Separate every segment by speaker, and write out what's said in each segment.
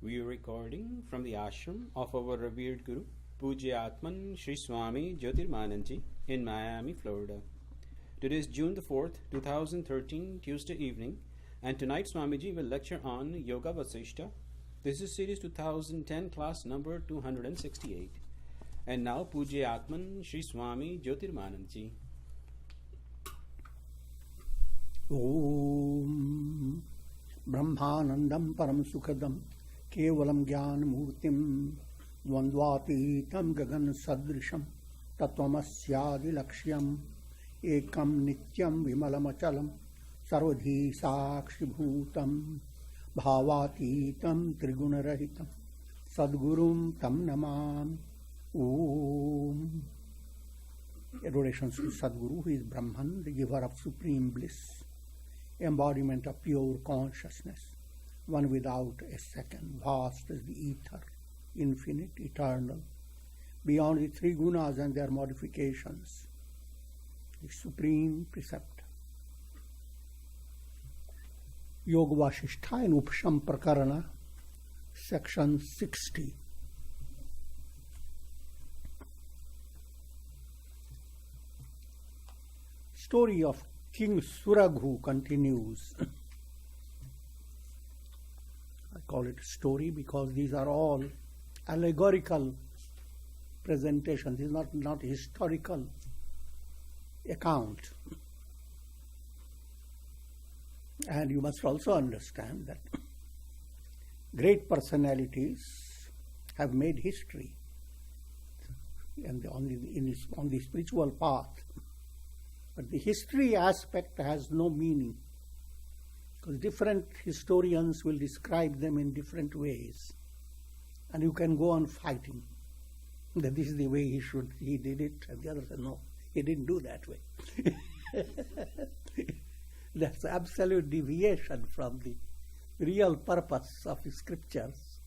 Speaker 1: We are recording from the ashram of our revered Guru, Pujya Atman Sri Swami Jyotirmayananda in Miami, Florida. Today is June the 4th, 2013, Tuesday evening, and tonight Swamiji will lecture on Yoga Vasishtha. This is series 2010, class number 268. And now Pujya Atman Sri Swami Jyotirmayananda.
Speaker 2: Om Brahmanandam Param Sukhadam Kevalam Jnana Murtim Dvandvatitam Gagan Sadrisham Tattvamasyadi Lakshyam Ekam Nityam Vimalamachalam Sarvadhi Sakshi Bhutam Bhavatitam Trigunarahitam Sadgurum Tam Namam. Om. Adorations to Sadguru, who is Brahman, the giver of supreme bliss, embodiment of pure consciousness, one without a second, vast as the ether, infinite, eternal, beyond the three gunas and their modifications, the supreme preceptor. Yoga Vasistha in Upashama Prakarana Section 60. Story of King Suragu continues. I call it story because these are all allegorical presentations. This is not historical account. And you must also understand that great personalities have made history and on the spiritual path. But the history aspect has no meaning, because different historians will describe them in different ways. And you can go on fighting that this is the way he did it, and the other said, no, he didn't do that way. That's absolute deviation from the real purpose of the scriptures.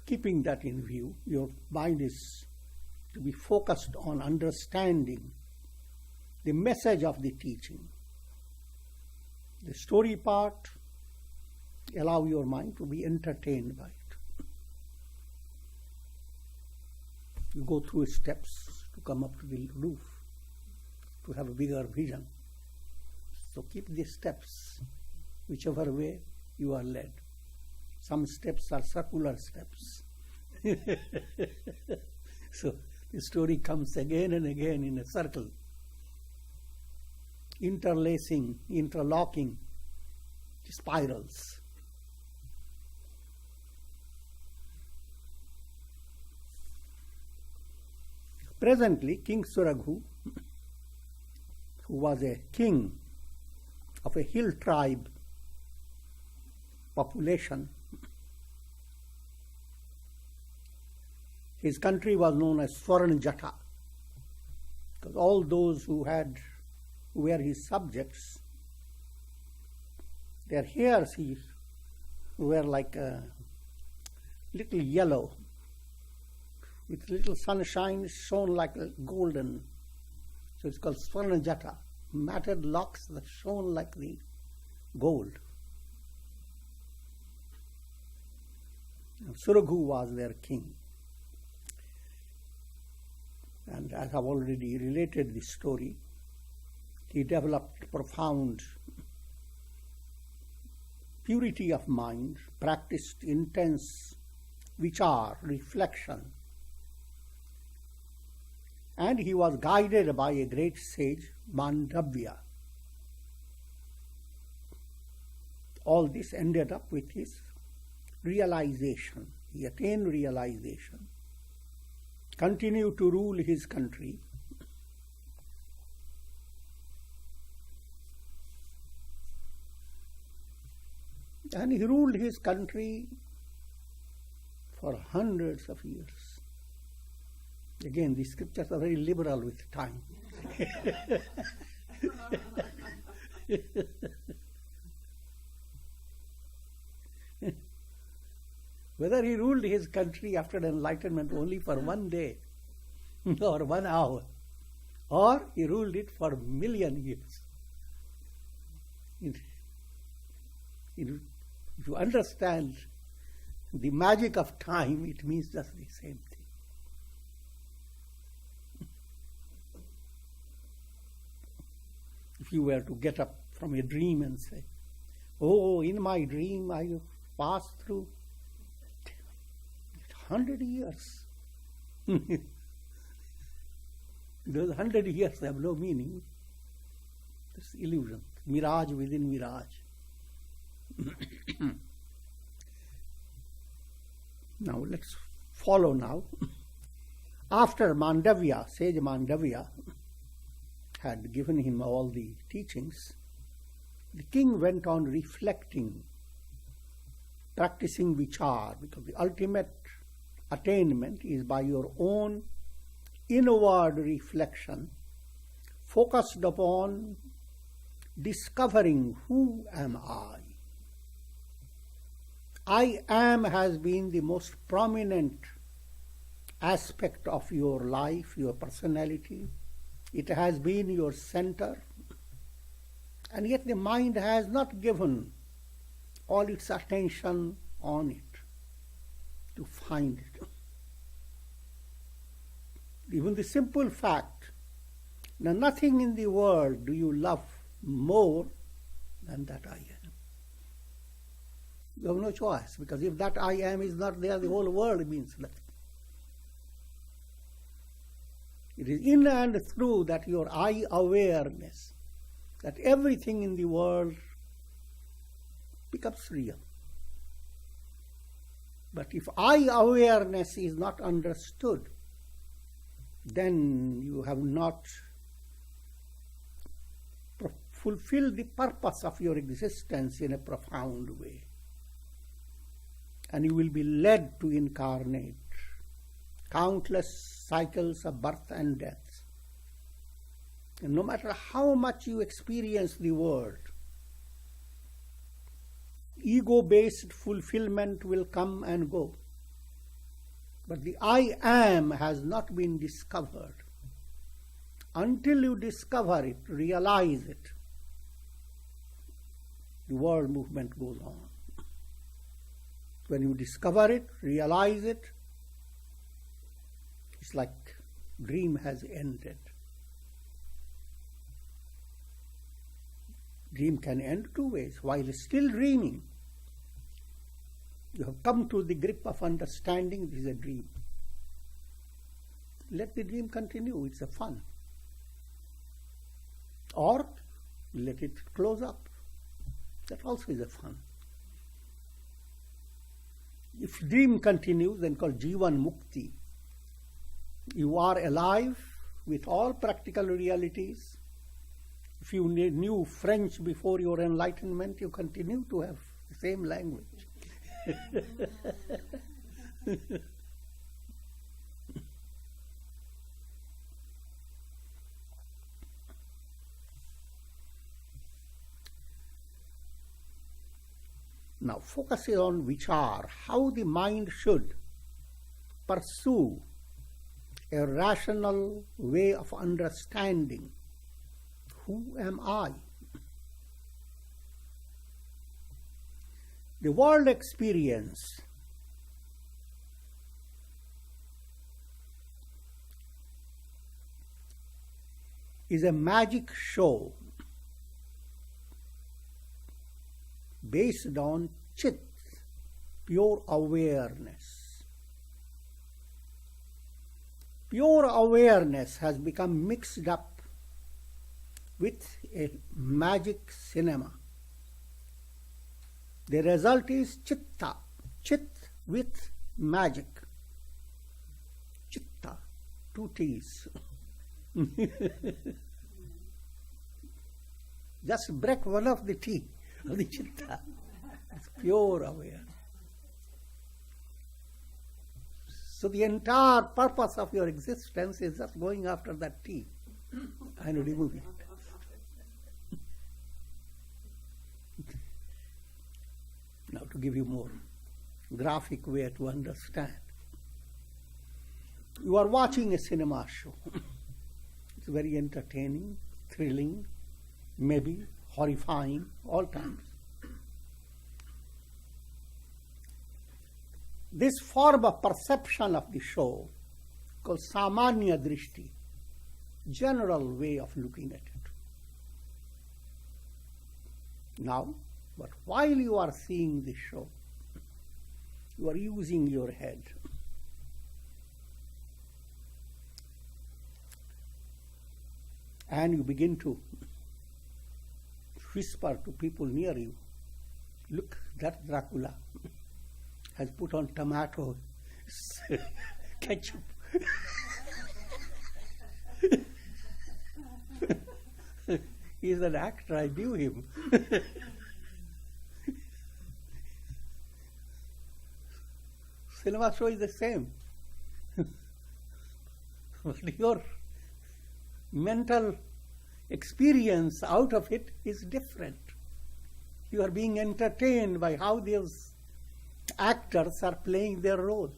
Speaker 2: Keeping that in view, your mind is to be focused on understanding the message of the teaching. The story part, allow your mind to be entertained by it. You go through steps to come up to the roof, to have a bigger vision. So keep the steps, whichever way you are led. Some steps are circular steps. So the story comes again and again in a circle, interlacing, interlocking spirals. Presently, King Suragu, who was a king of a hill tribe population, his country was known as Swarnajata, because all those who were his subjects, their hairs were like a little yellow, with little sunshine shone like golden. So it's called Swarnajata, matted locks that shone like the gold. And Suraghu was their king. And as I've already related this story, he developed profound purity of mind, practiced intense vichar, reflection, and he was guided by a great sage, Mandavya. All this ended up with his realization. He attained realization, continued to rule his country, and he ruled his country for hundreds of years. Again, the scriptures are very liberal with time. Whether he ruled his country after enlightenment only for one day or 1 hour, or he ruled it for 1,000,000 years, If you understand the magic of time, it means just the same thing. If you were to get up from a dream and say, oh, in my dream I have passed through 100 years. Those 100 years have no meaning. It's illusion, mirage within mirage. Now let's follow now. After Mandavya, Sage Mandavya had given him all the teachings, the king went on reflecting, practicing vichar, because the ultimate attainment is by your own inward reflection, focused upon discovering who am I. I am has been the most prominent aspect of your life, your personality. It has been your center. And yet the mind has not given all its attention on it to find it. Even the simple fact, now nothing in the world do you love more than that I am. You have no choice, because if that I am is not there, the whole world means nothing. It is in and through that your I awareness, that everything in the world becomes real. But if I awareness is not understood, then you have not fulfilled the purpose of your existence in a profound way. And you will be led to incarnate countless cycles of birth and death. And no matter how much you experience the world, ego-based fulfillment will come and go. But the I am has not been discovered. Until you discover it, realize it, the world movement goes on. When you discover it, realize it, it's like dream has ended. Dream can end two ways. While still dreaming, you have come to the grip of understanding this is a dream. Let the dream continue, it's a fun. Or let it close up. That also is a fun. If dream continues, then called Jivan Mukti. You are alive with all practical realities. If you knew French before your enlightenment, you continue to have the same language. Now, focusing on vichar, how the mind should pursue a rational way of understanding. Who am I? The world experience is a magic show based on chit, pure awareness. Pure awareness has become mixed up with a magic cinema. The result is chitta, chit with magic. Chitta, two T's. Just break one of the T of the chitta. It's pure awareness. So the entire purpose of your existence is just going after that T and removing it. Now, to give you more graphic way to understand, you are watching a cinema show. It's very entertaining, thrilling, maybe horrifying, all times. This form of perception of the show, called samanya drishti, general way of looking at it. Now, but while you are seeing the show, you are using your head. And you begin to whisper to people near you, look, that Dracula has put on tomato ketchup. He's an actor, I knew him. Cinema show is the same. But your mental experience out of it is different. You are being entertained by how these actors are playing their role.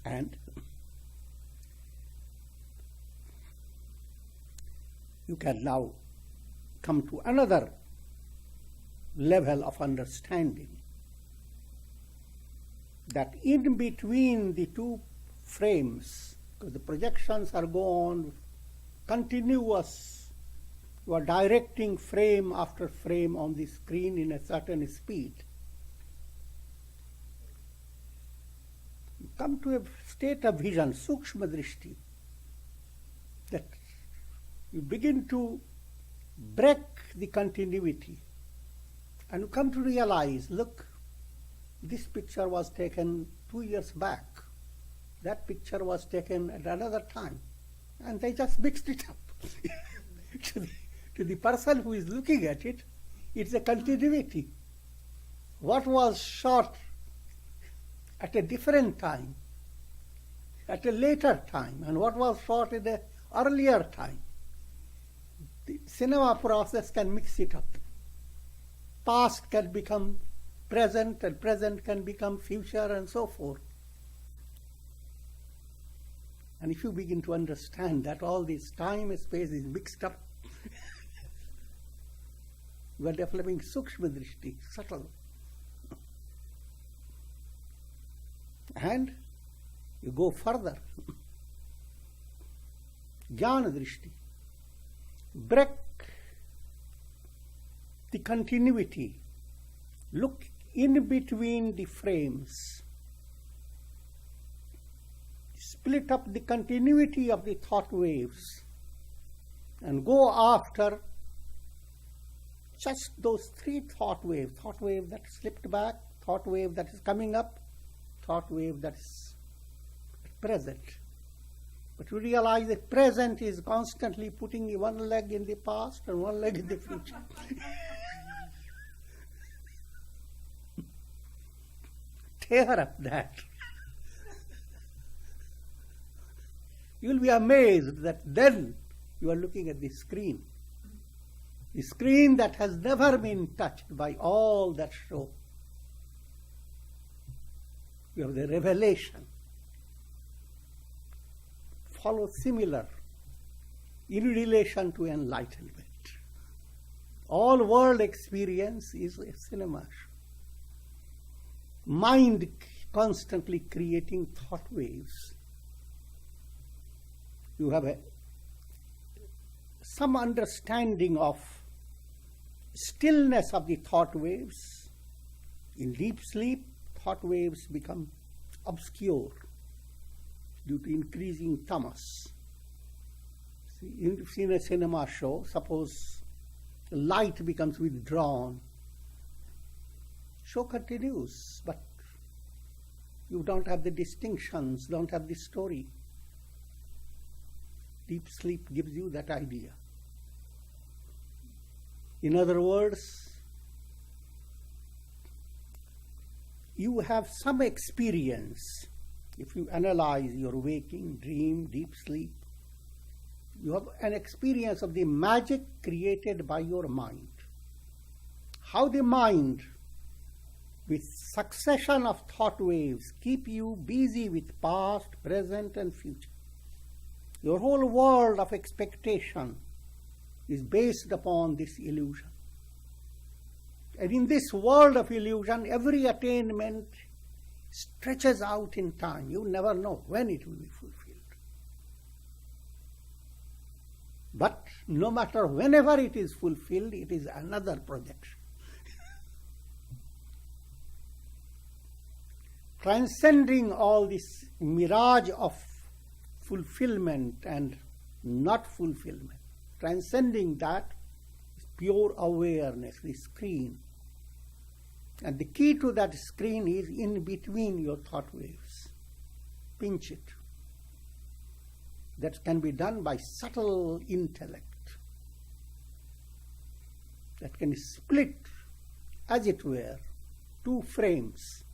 Speaker 2: And you can now come to another level of understanding, that in between the two frames, because the projections are going continuous, you are directing frame after frame on the screen in a certain speed. You come to a state of vision, sukshma drishti, that you begin to break the continuity and you come to realize, look, this picture was taken 2 years back, that picture was taken at another time, and they just mixed it up. To the person who is looking at it, it's a continuity. What was shot at a different time, at a later time, and what was shot at an earlier time, the cinema process can mix it up. Past can become present, and present can become future, and so forth. And if you begin to understand that all this time and space is mixed up, you are developing sukshma drishti, subtle. And you go further. Jnana drishti. Break the continuity. Look in between the frames. Split up the continuity of the thought waves and go after just those three thought waves that slipped back, thought wave that is coming up, thought wave that is present. But you realize that present is constantly putting one leg in the past and one leg in the future. Tear up that. You will be amazed that then you are looking at the screen that has never been touched by all that show. You have the revelation. Follow similar in relation to enlightenment. All world experience is a cinema show. Mind constantly creating thought waves. You have some understanding of stillness of the thought waves. In deep sleep, thought waves become obscure due to increasing tamas. See, you've seen a cinema show, suppose the light becomes withdrawn. Show continues, but you don't have the distinctions, don't have the story. Deep sleep gives you that idea. In other words, you have some experience. If you analyze your waking, dream, deep sleep, you have an experience of the magic created by your mind. How the mind, with succession of thought waves, keep you busy with past, present, and future. Your whole world of expectation is based upon this illusion. And in this world of illusion, every attainment stretches out in time. You never know when it will be fulfilled. But no matter whenever it is fulfilled, it is another projection. Transcending all this mirage of fulfillment and not fulfillment, transcending that is pure awareness, the screen. And the key to that screen is in between your thought waves. Pinch it. That can be done by subtle intellect. That can split, as it were, two frames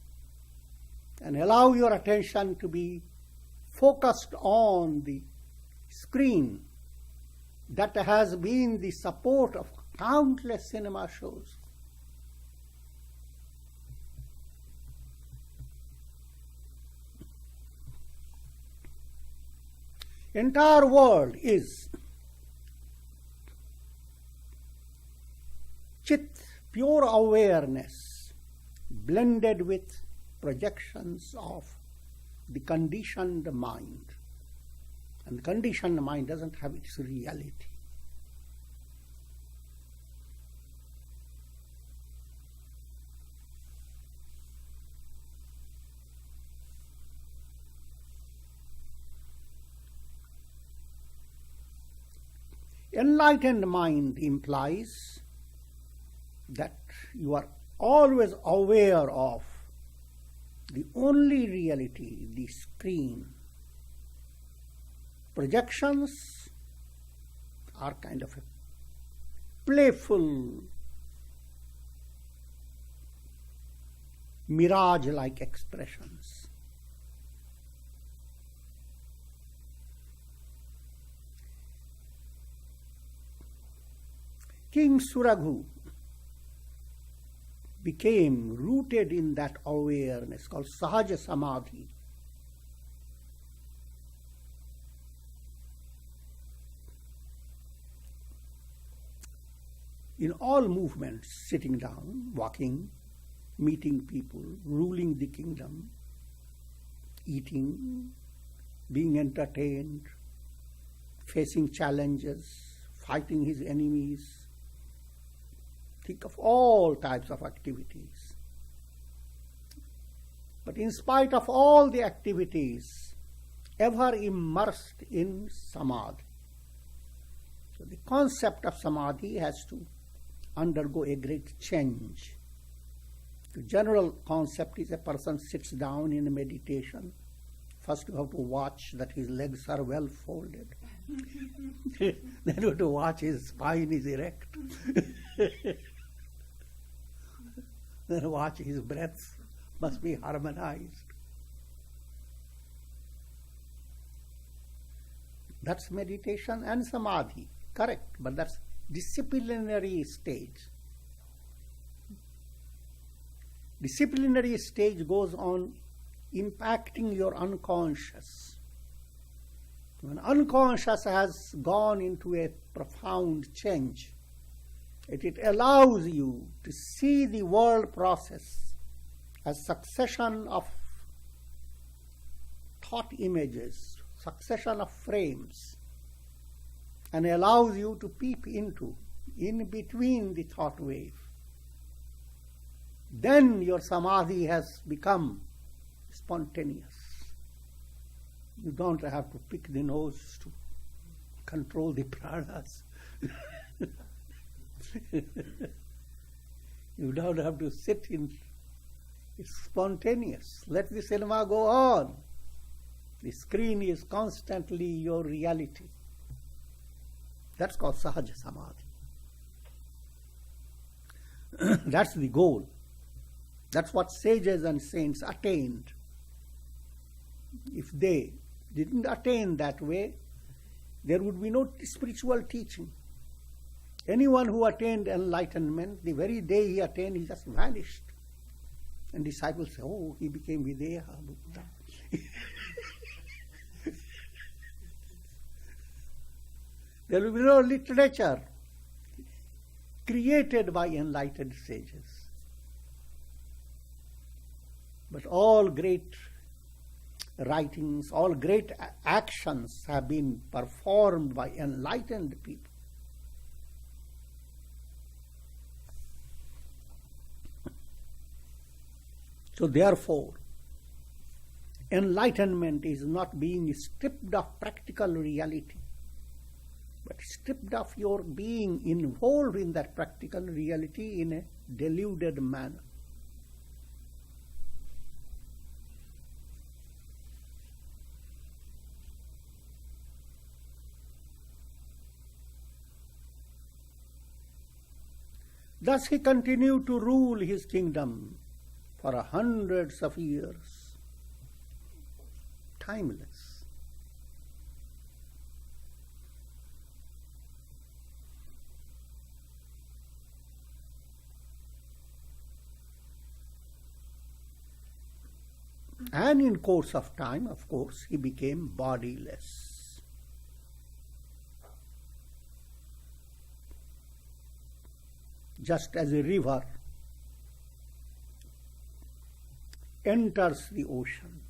Speaker 2: and allow your attention to be focused on the screen that has been the support of countless cinema shows. Entire world is chit, pure awareness, blended with projections of the conditioned mind. And the conditioned mind doesn't have its reality. Enlightened mind implies that you are always aware of the only reality, the screen. Projections are kind of a playful, mirage-like expressions. King Suragu became rooted in that awareness called sahaja samadhi. In all movements, sitting down, walking, meeting people, ruling the kingdom, eating, being entertained, facing challenges, fighting his enemies. Think of all types of activities. But in spite of all the activities, ever immersed in samadhi. So the concept of samadhi has to undergo a great change. The general concept is a person sits down in a meditation. First you have to watch that his legs are well folded. Then you have to watch his spine is erect. Then watch his breaths must be harmonized. That's meditation and samadhi, correct, but that's disciplinary stage. Disciplinary stage goes on impacting your unconscious. When unconscious has gone into a profound change, it allows you to see the world process as succession of thought images, succession of frames, and allows you to peep into, in between the thought wave. Then your samadhi has become spontaneous. You don't have to pick the nose to control the pranas. You don't have to sit in. It's spontaneous. Let the cinema go on. The screen is constantly your reality. That's called sahaja samadhi. That's the goal. That's what sages and saints attained. If they didn't attain that way, there would be no spiritual teaching. Anyone who attained enlightenment, the very day he attained, he just vanished. And disciples say, oh, he became Videha Buddha. There will be no literature created by enlightened sages. But all great writings, all great actions have been performed by enlightened people. So therefore, enlightenment is not being stripped of practical reality, but stripped of your being involved in that practical reality in a deluded manner. Thus he continued to rule his kingdom for hundreds of years, timeless. And in course of time, of course, he became bodiless. Just as a river enters the ocean,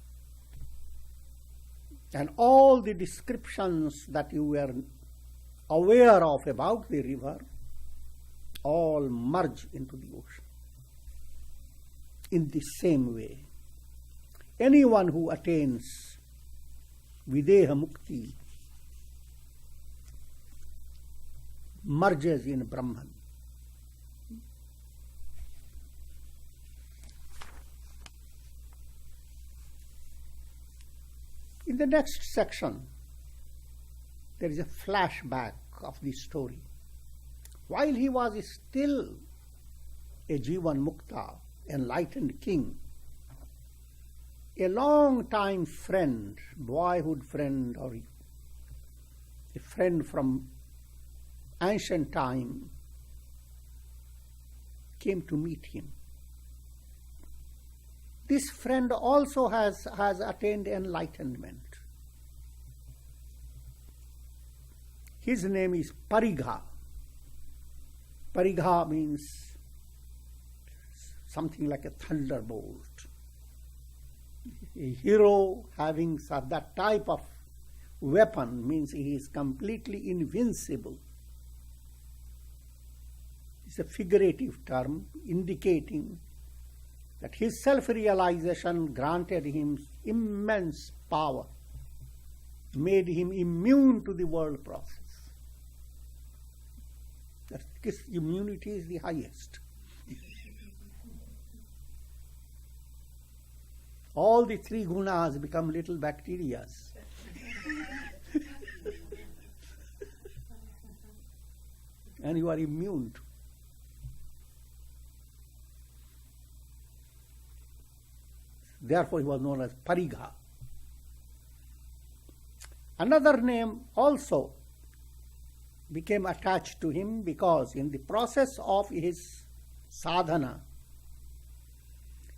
Speaker 2: and all the descriptions that you were aware of about the river all merge into the ocean. In the same way, anyone who attains videha mukti merges in Brahman. In the next section, there is a flashback of the story. While he was still a Jivan Mukta, enlightened king, a long-time friend, boyhood friend, or a friend from ancient time, came to meet him. This friend also has attained enlightenment. His name is Parigha. Parigha means something like a thunderbolt. A hero having that type of weapon means he is completely invincible. It's a figurative term indicating that his self-realization granted him immense power, made him immune to the world process. This immunity is the highest. All the three gunas become little bacterias. And you are immune to. Therefore, he was known as Parigha. Another name also became attached to him because in the process of his sadhana,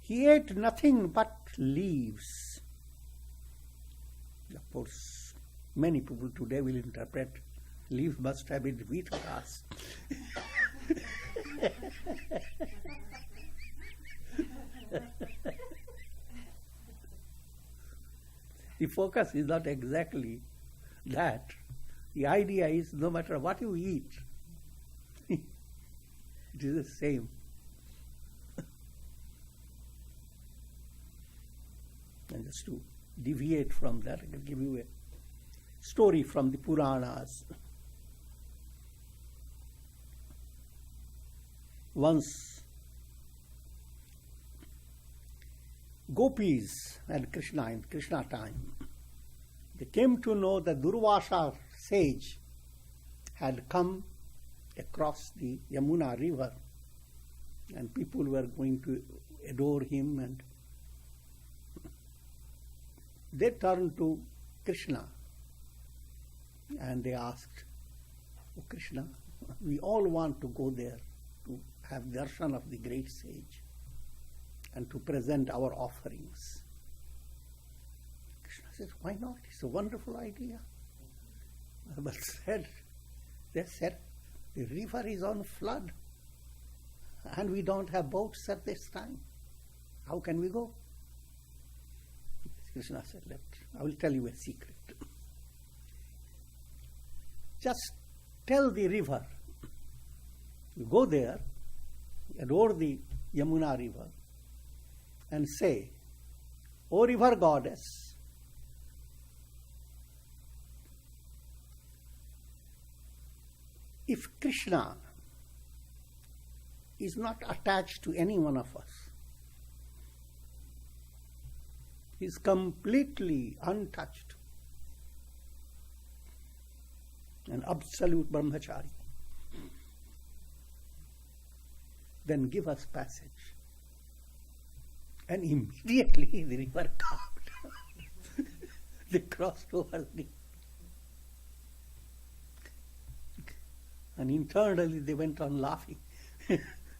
Speaker 2: he ate nothing but leaves. Of course, many people today will interpret leaves must have been wheat grass. The focus is not exactly that. The idea is no matter what you eat, it is the same. And just to deviate from that, I can give you a story from the Puranas. Once, gopis and Krishna in Krishna time, they came to know that Durvasa sage had come across the Yamuna river, and people were going to adore him, and they turned to Krishna and they asked, "Oh Krishna, we all want to go there to have darshan of the great sage and to present our offerings." Krishna says, "Why not? It's a wonderful idea." But said, They said, the river is on flood and we don't have boats at this time. How can we go? Krishna said, look, I will tell you a secret. Just tell the river, you go there and over the Yamuna river and say, O river goddess, if Krishna is not attached to any one of us, he is completely untouched, an absolute brahmachari, then give us passage. And immediately the river calmed. They crossed over the... And internally they went on laughing.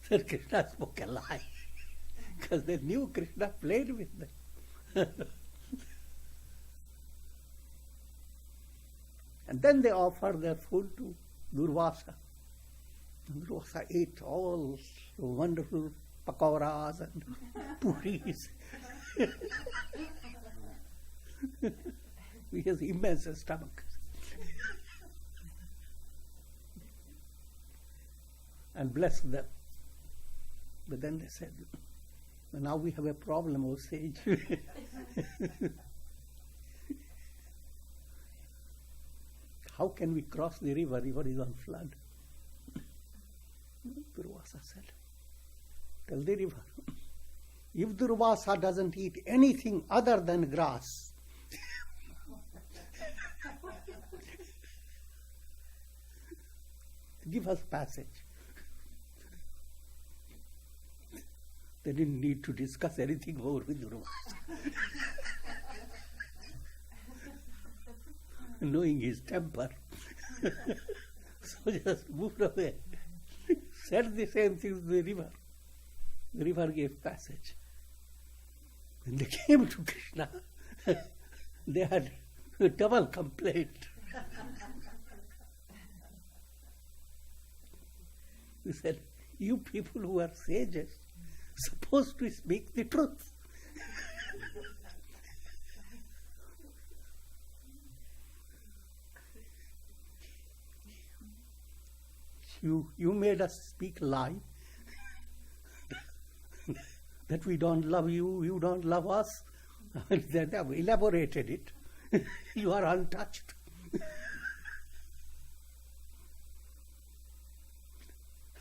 Speaker 2: That Krishna spoke a lie. Because they knew Krishna played with them. And then they offered their food to Durvasa. And Durvasa ate all the wonderful pakoras and puris. He has immense stomach. And blessed them. But then they said, now we have a problem, O sage. How can we cross the river? River is on flood. Durvasa said, tell the river, if Durvasa doesn't eat anything other than grass, give us passage. They didn't need to discuss anything more with Durvasa. Knowing his temper, so just moved away. Said the same thing to the river. The river gave passage. When they came to Krishna, they had a double complaint. He said, you people who are sages, supposed to speak the truth. You made us speak lie, that we don't love you, you don't love us. They have elaborated it. You are untouched.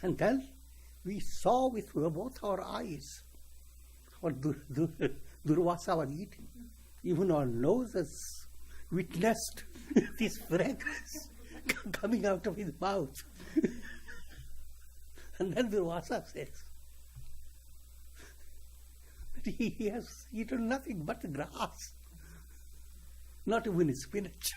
Speaker 2: And then we saw with both our eyes what Durvasa was eating. Even our noses witnessed this fragrance coming out of his mouth. And then Durvasa says that he has eaten nothing but grass, not even spinach.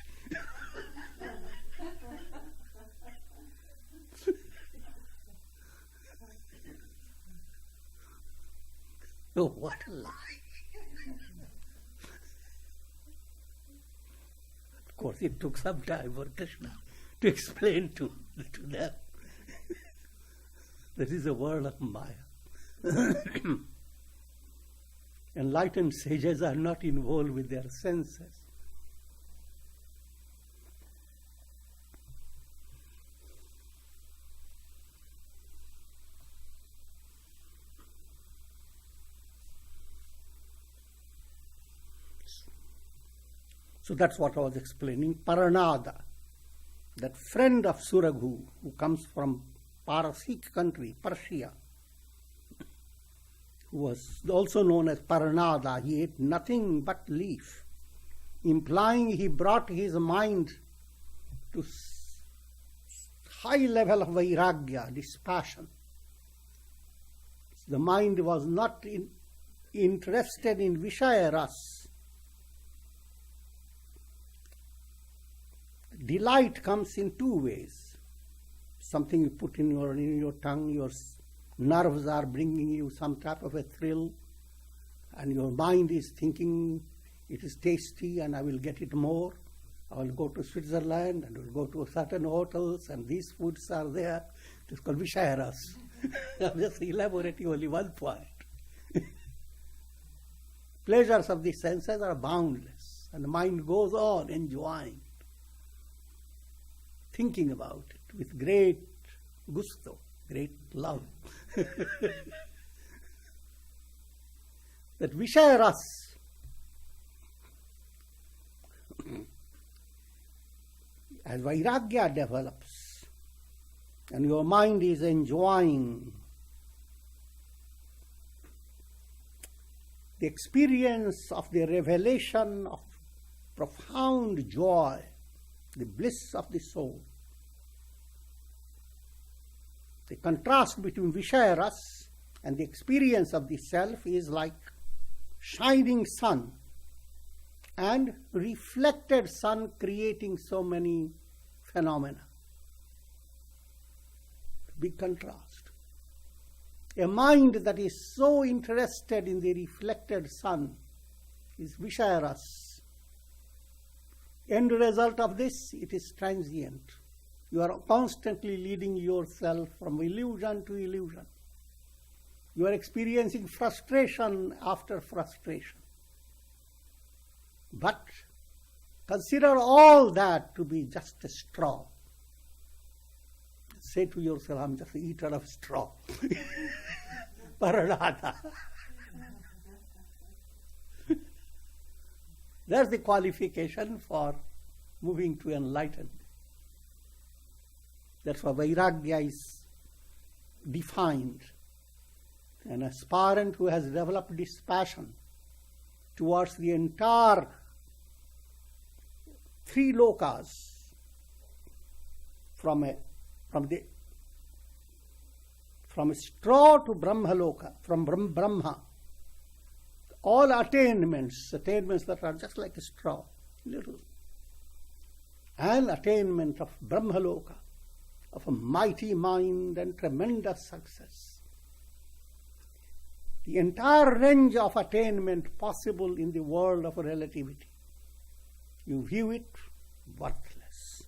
Speaker 2: Oh, what a lie. Of course, it took some time for Krishna to explain to them. That is a world of Maya. Enlightened sages are not involved with their senses. So that's what I was explaining. Paranada, that friend of Suraghu, who comes from Parasic country, Persia, who was also known as Paranada, he ate nothing but leaf, implying he brought his mind to high level of Vairagya, dispassion. The mind was not interested in Vishaya ras. Delight comes in two ways. Something you put in your tongue, your nerves are bringing you some type of a thrill, and your mind is thinking it is tasty and I will get it more. I will go to Switzerland and will go to certain hotels and these foods are there. It is called vichar. I'm just elaborating only one point. Pleasures of the senses are boundless and the mind goes on enjoying it, thinking about it with great gusto, great love. That vicharas, as Vairagya develops and your mind is enjoying the experience of the revelation of profound joy, the bliss of the soul, the contrast between vicharas and the experience of the self is like shining sun and reflected sun creating so many phenomena. Big contrast. A mind that is so interested in the reflected sun is vicharas. End result of this, it is transient. You are constantly leading yourself from illusion to illusion. You are experiencing frustration after frustration. But consider all that to be just a straw. Say to yourself, I'm just an eater of straw. Paranada. That's the qualification for moving to enlightenment. That's why Vairagya is defined. An aspirant who has developed dispassion towards the entire three lokas, from a straw to Brahma loka, from Brahma, all attainments that are just like a straw, little, and attainment of Brahma loka, of a mighty mind and tremendous success. The entire range of attainment possible in the world of relativity. You view it worthless.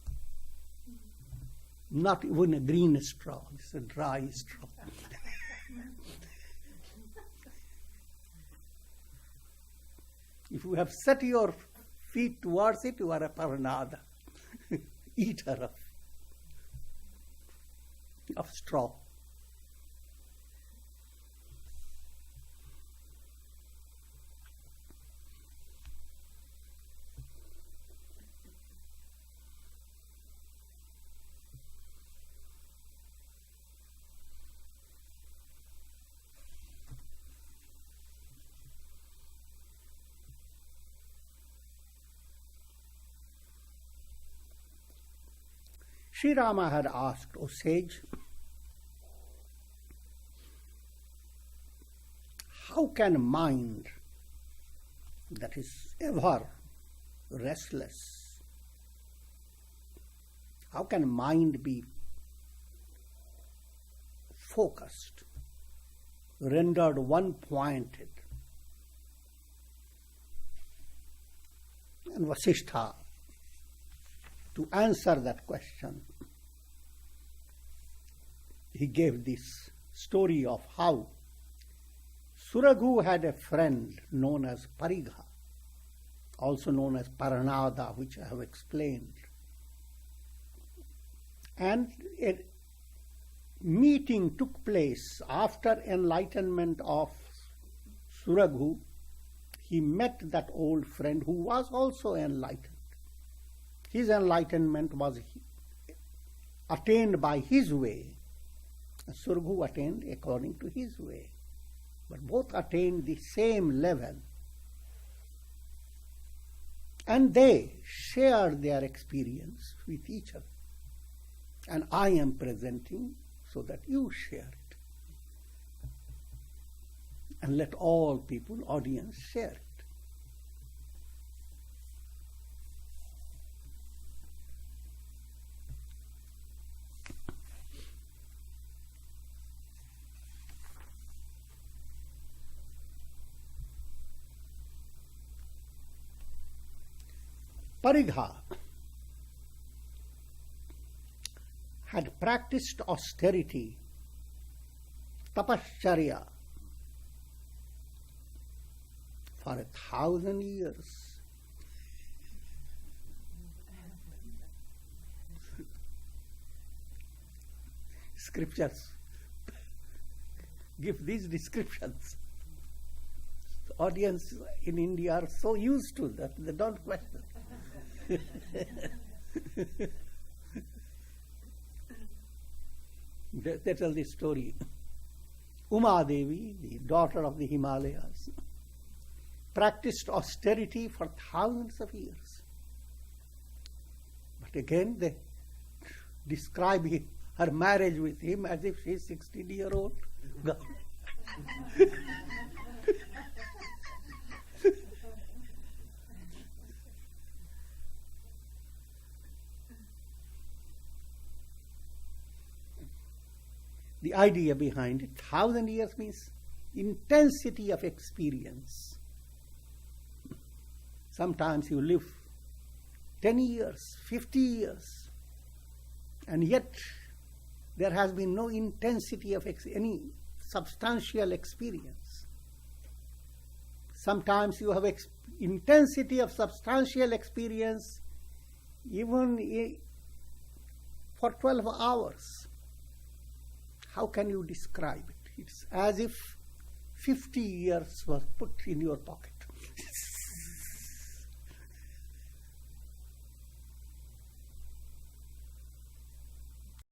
Speaker 2: Not even a green straw, it's a dry straw. If you have set your feet towards it, you are a paranada, eater of straw. Sri Rama had asked, O sage, how can mind that is ever restless, how can mind be focused, rendered one-pointed? And Vasishtha, to answer that question, he gave this story of how Suraghu had a friend known as Parigha, also known as Paranada, which I have explained. And a meeting took place after enlightenment of Suraghu. He met that old friend who was also enlightened. His enlightenment was attained by his way. Suraghu attained according to his way. But both attained the same level. And they shared their experience with each other. And I am presenting so that you share it. And let all people, audience, share it. Parigha had practiced austerity, tapascharya, for 1,000 years. Scriptures give these descriptions. The audience in India are so used to that they don't question. They tell the story. Uma Devi, the daughter of the Himalayas, practiced austerity for thousands of years. But again they describe her marriage with him as if she is 16-year-old girl. The idea behind it, 1,000 years means intensity of experience. Sometimes you live 10 years, 50 years, and yet there has been no intensity of any substantial experience. Sometimes you have intensity of substantial experience even for 12 hours. How can you describe it? It's as if 50 years was put in your pocket.